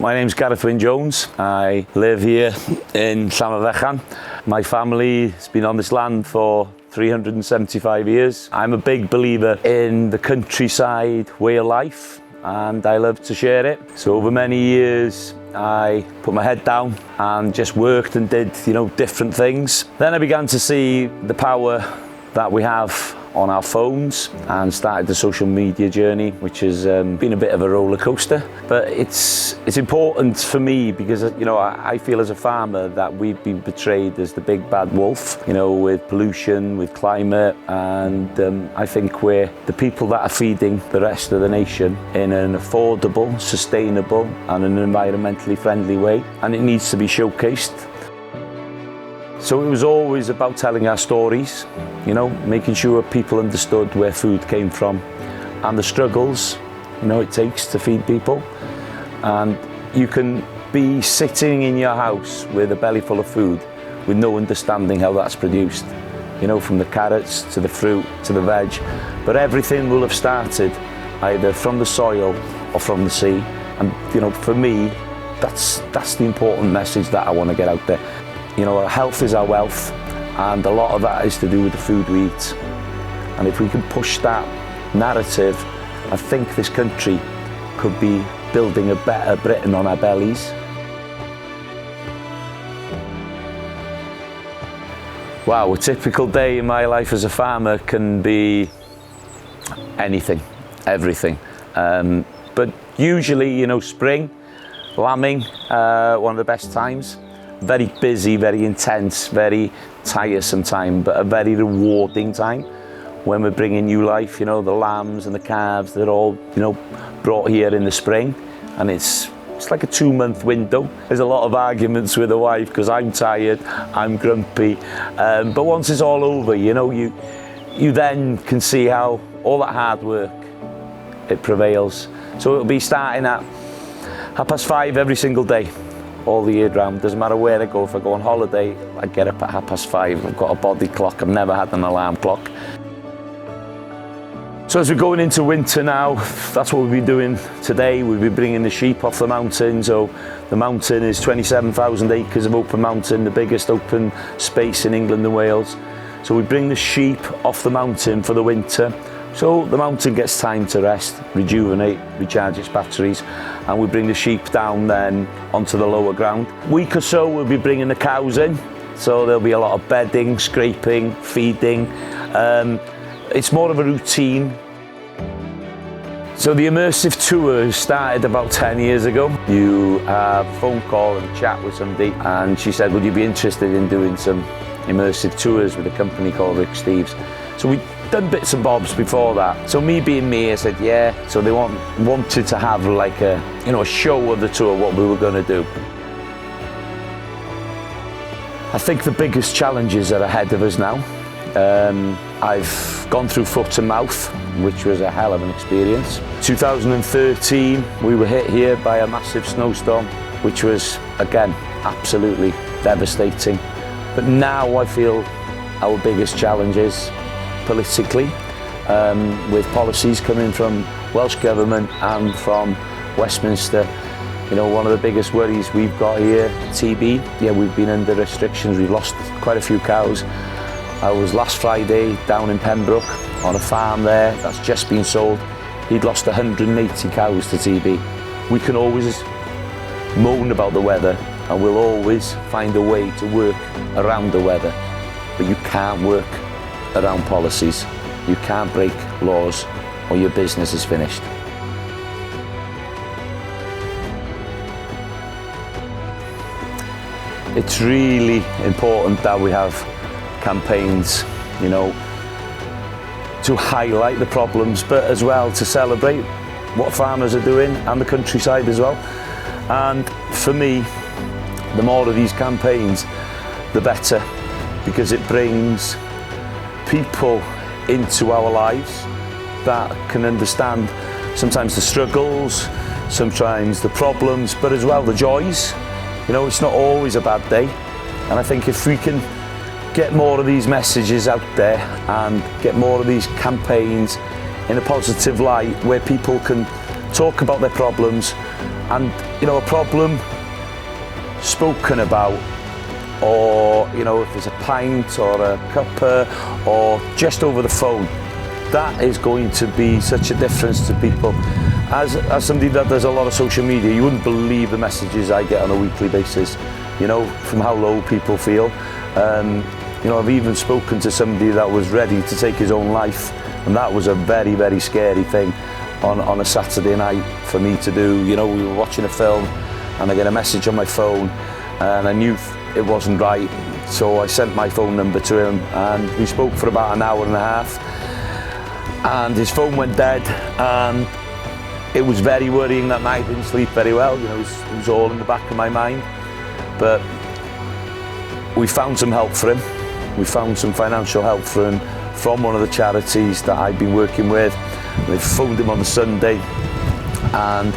My name's Gareth Wyn Jones. I live here in Llanfechan. My family has been on this land for 375 years. I'm a big believer in the countryside way of life, and I love to share it. So over many years, I put my head down and just worked and did, different things. Then I began to see the power that we have on our phones and started the social media journey, which has been a bit of a roller coaster. But it's important for me because I feel as a farmer that we've been portrayed as the big bad wolf, with pollution, with climate, and I think we're the people that are feeding the rest of the nation in an affordable, sustainable and an environmentally friendly way, and it needs to be showcased. So it was always about telling our stories, making sure people understood where food came from and the struggles, it takes to feed people. And you can be sitting in your house with a belly full of food with no understanding how that's produced, from the carrots to the fruit to the veg. But everything will have started either from the soil or from the sea. And, for me, that's the important message that I want to get out there. Our health is our wealth, and a lot of that is to do with the food we eat. And if we can push that narrative, I think this country could be building a better Britain on our bellies. Wow, a typical day in my life as a farmer can be anything, everything. But usually, spring, lambing, one of the best times. Very busy, very intense, very tiresome time, but a very rewarding time when we're bringing new life. The lambs and the calves, they're all, brought here in the spring, and it's like a 2-month window. There's a lot of arguments with the wife because I'm tired, I'm grumpy, but once it's all over, you then can see how all that hard work, it prevails. So it'll be starting at 5:30 every single day, all the year round. Doesn't matter where I go. If I go on holiday, I get up at 5:30. I've got a body clock. I've never had an alarm clock. So as we're going into winter now, that's what we'll be doing today. We'll be bringing the sheep off the mountain. So the mountain is 27,000 acres of open mountain, the biggest open space in England and Wales. So we bring the sheep off the mountain for the winter. So the mountain gets time to rest, rejuvenate, recharge its batteries, and we bring the sheep down then onto the lower ground. Week or so we'll be bringing the cows in, so there'll be a lot of bedding, scraping, feeding. It's more of a routine. So the Immersive tour started about 10 years ago. You have a phone call and chat with somebody, and she said, would you be interested in doing some immersive tours with a company called Rick Steves? So we'd done bits and bobs before that. So me being me, I said yeah. So they wanted to have like a show of the tour, what we were going to do. I think the biggest challenges are ahead of us now. I've gone through foot and mouth, which was a hell of an experience. 2013, we were hit here by a massive snowstorm, which was, again, absolutely devastating. But now I feel our biggest challenge is politically, with policies coming from Welsh Government and from Westminster. One of the biggest worries we've got here, TB. Yeah, we've been under restrictions. We've lost quite a few cows. I was last Friday down in Pembroke on a farm there that's just been sold. He'd lost 180 cows to TB. We can always moan about the weather, and we'll always find a way to work around the weather, but you can't work around policies. You can't break laws or your business is finished. It's really important that we have campaigns, to highlight the problems, but as well to celebrate what farmers are doing and the countryside as well. And for me, the more of these campaigns, the better, because it brings people into our lives that can understand sometimes the struggles, sometimes the problems, but as well the joys. It's not always a bad day. And I think if we can get more of these messages out there and get more of these campaigns in a positive light where people can talk about their problems and you know, a problem spoken about, or you know, if there's a pint or a cuppa or just over the phone, that is going to be such a difference to people. As somebody that does a lot of social media, you wouldn't believe the messages I get on a weekly basis, you know, from how low people feel. You know, I've even spoken to somebody that was ready to take his own life, and that was a very, very scary thing on a Saturday night for me to do. You know, we were watching a film and I get a message on my phone and I knew it wasn't right, so I sent my phone number to him and we spoke for about an hour and a half, and his phone went dead, and it was very worrying that night. I didn't sleep very well, you know, it was all in the back of my mind. But we found some help for him. We found some financial help for him from one of the charities that I've been working with. They phoned him on the Sunday and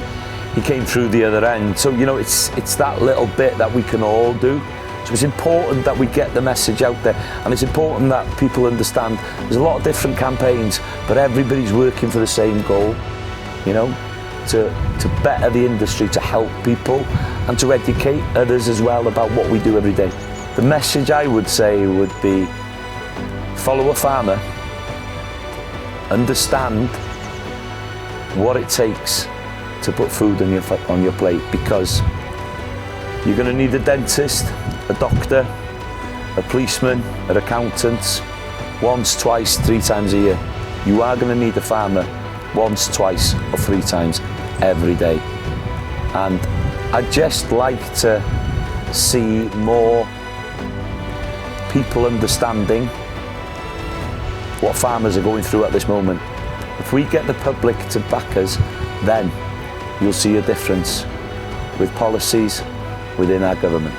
he came through the other end. So, you know, it's that little bit that we can all do. So it's important that we get the message out there, and it's important that people understand there's a lot of different campaigns, but everybody's working for the same goal, you know, to better the industry, to help people and to educate others as well about what we do every day. The message I would say would be, follow a farmer, understand what it takes to put food on your plate, because you're going to need a dentist, a doctor, a policeman, an accountant, once, twice, 3 times a year. You are going to need a farmer once, twice or 3 times every day. And I'd just like to see more people understanding what farmers are going through at this moment. If we get the public to back us, then you'll see a difference with policies within our government.